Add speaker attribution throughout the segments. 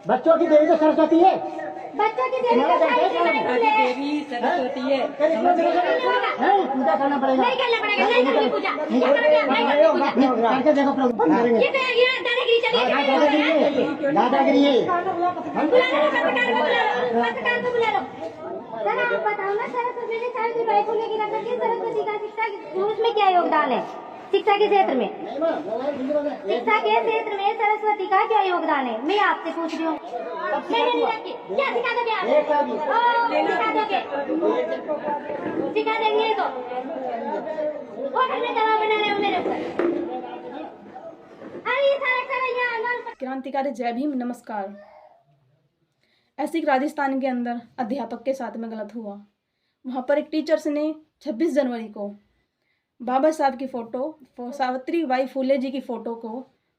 Speaker 1: बच्चों की देवी तो सरस्वती है।
Speaker 2: बच्चों की देवी तो
Speaker 3: देवी सरस्वती है।
Speaker 1: पूजा करना पड़ेगा।
Speaker 2: नहीं करना पड़ेगा, नहीं करनी पूजा।
Speaker 1: करके देखो प्रभु करेंगे।
Speaker 2: ये दादागिरी चलिए,
Speaker 1: दादागिरी है।
Speaker 2: बुला लो पत्रकार को बुला लो। सर आप बताओ ना, सरस्वती जी सावित्रीबाई फुले की रक्षा की सरस्वती का शिक्षा उसमें क्या योगदान है? शिक्षा के क्षेत्र में, शिक्षा के क्षेत्र में सरस्वती का क्या योगदान है? मैं आपसे पूछ रही हूँ। क्या सिखा दोगे आप? सिखा दोगे, सिखा देंगे तो और हमें दवा बना रहे हो मेरे ऊपर। अरे ये सारा यहाँ
Speaker 4: क्रांतिकारी जय भीम नमस्कार। ऐसे ही राजस्थान के अंदर अध्यापक के साथ में गलत हुआ। वहाँ पर एक टीचर्स ने 26 जनवरी को बाबा साहब की फ़ोटो, सावित्रीबाई फुले जी की फ़ोटो को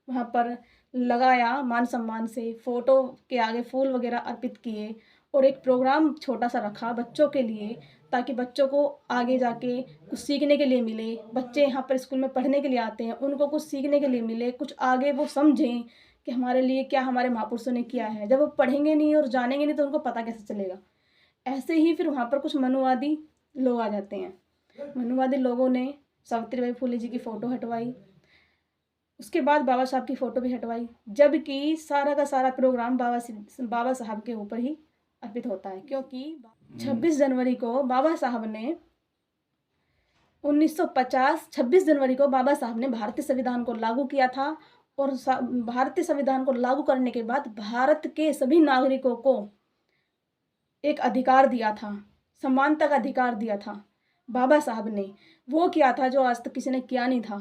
Speaker 4: वहाँ पर लगाया, मान सम्मान से फ़ोटो के आगे फूल वगैरह अर्पित किए और एक प्रोग्राम छोटा सा रखा बच्चों के लिए, ताकि बच्चों को आगे जाके कुछ सीखने के लिए मिले। बच्चे यहाँ पर स्कूल में पढ़ने के लिए आते हैं, उनको कुछ सीखने के लिए मिले, कुछ आगे वो समझें कि हमारे लिए क्या हमारे महापुरुषों ने किया है। जब वो पढ़ेंगे नहीं और जानेंगे नहीं तो उनको पता कैसे चलेगा। ऐसे ही फिर वहाँ पर कुछ मनुवादी लोग आ जाते हैं। मनुवादी लोगों ने सावित्रीबाई फुले जी की फ़ोटो हटवाई, उसके बाद बाबा साहब की फ़ोटो भी हटवाई, जबकि सारा का सारा प्रोग्राम बाबा साहब के ऊपर ही अर्पित होता है। क्योंकि 26 जनवरी को बाबा साहब ने 26 जनवरी को बाबा साहब ने भारतीय संविधान को लागू किया था और भारतीय संविधान को लागू करने के बाद भारत के सभी नागरिकों को एक अधिकार दिया था, समानता का अधिकार दिया था बाबा साहब ने। वो किया था जो आज तक किसी ने किया नहीं था।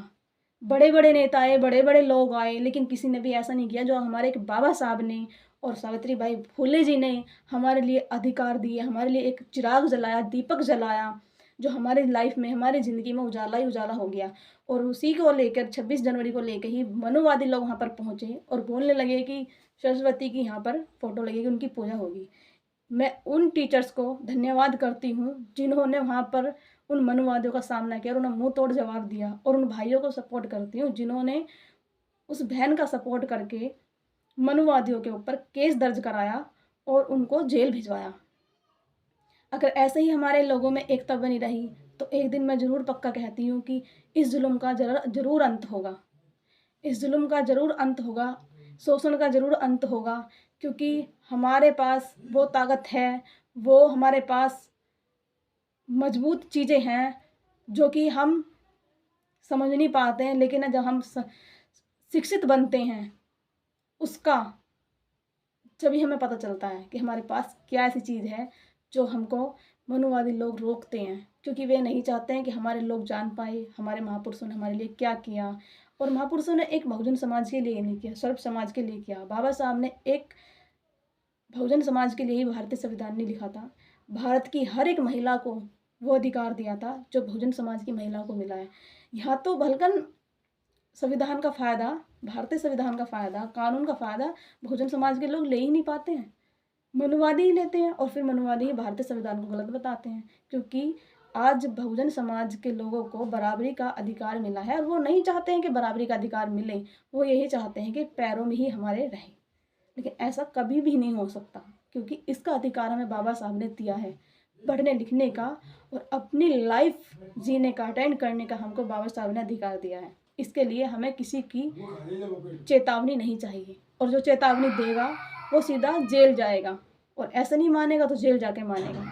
Speaker 4: बड़े बड़े नेता आए, बड़े बड़े लोग आए, लेकिन किसी ने भी ऐसा नहीं किया जो हमारे एक बाबा साहब ने और सावित्रीबाई फुले जी ने हमारे लिए अधिकार दिए, हमारे लिए एक चिराग जलाया, दीपक जलाया, जो हमारे लाइफ में, हमारी ज़िंदगी में उजाला ही उजाला हो गया। और उसी को लेकर 26 जनवरी को लेकर ही मनुवादी लोग वहाँ पर पहुँचे और बोलने लगे कि सरस्वती की यहाँ पर फ़ोटो लगेगी, उनकी पूजा होगी। मैं उन टीचर्स को धन्यवाद करती हूँ जिन्होंने वहाँ पर उन मनुवादियों का सामना किया और उन्हें मुंह तोड़ जवाब दिया। और उन भाइयों को सपोर्ट करती हूँ जिन्होंने उस बहन का सपोर्ट करके मनुवादियों के ऊपर केस दर्ज कराया और उनको जेल भिजवाया। अगर ऐसे ही हमारे लोगों में एकता बनी रही तो एक दिन मैं ज़रूर पक्का कहती हूँ कि इस जुल्म का ज़रूर अंत होगा, इस जुल्म का ज़रूर अंत होगा, शोषण का ज़रूर अंत होगा। क्योंकि हमारे पास वो ताकत है, वो हमारे पास मजबूत चीज़ें हैं जो कि हम समझ नहीं पाते हैं, लेकिन जब हम शिक्षित बनते हैं उसका जभी हमें पता चलता है कि हमारे पास क्या ऐसी चीज़ है जो हमको मनुवादी लोग रोकते हैं। क्योंकि वे नहीं चाहते हैं कि हमारे लोग जान पाए हमारे महापुरुषों ने हमारे लिए क्या किया। और महापुरुषों ने एक बहुजन समाज के लिए नहीं किया, सर्व समाज के लिए किया। बाबा साहब ने एक बहुजन समाज के लिए ही भारतीय संविधान ने लिखा था। भारत की हर एक महिला को वो अधिकार दिया था जो बहुजन समाज की महिलाओं को मिला है। यहाँ तो भलकन संविधान का फ़ायदा, भारतीय संविधान का फ़ायदा, कानून का फ़ायदा बहुजन समाज के लोग ले ही नहीं पाते हैं, मनुवादी ही लेते हैं। और फिर मनुवादी ही भारतीय संविधान को गलत बताते हैं। क्योंकि आज बहुजन समाज के लोगों को बराबरी का अधिकार मिला है और वो नहीं चाहते हैं कि बराबरी का अधिकार मिले, वो यही चाहते हैं कि पैरों में ही हमारे रहे। लेकिन ऐसा कभी भी नहीं हो सकता, क्योंकि इसका अधिकार हमें बाबा साहब ने दिया है, पढ़ने लिखने का और अपनी लाइफ जीने का, अटेंड करने का हमको बाबा साहब ने अधिकार दिया है। इसके लिए हमें किसी की चेतावनी नहीं चाहिए, और जो चेतावनी देगा वो सीधा जेल जाएगा, और ऐसा नहीं मानेगा तो जेल जाके मानेगा।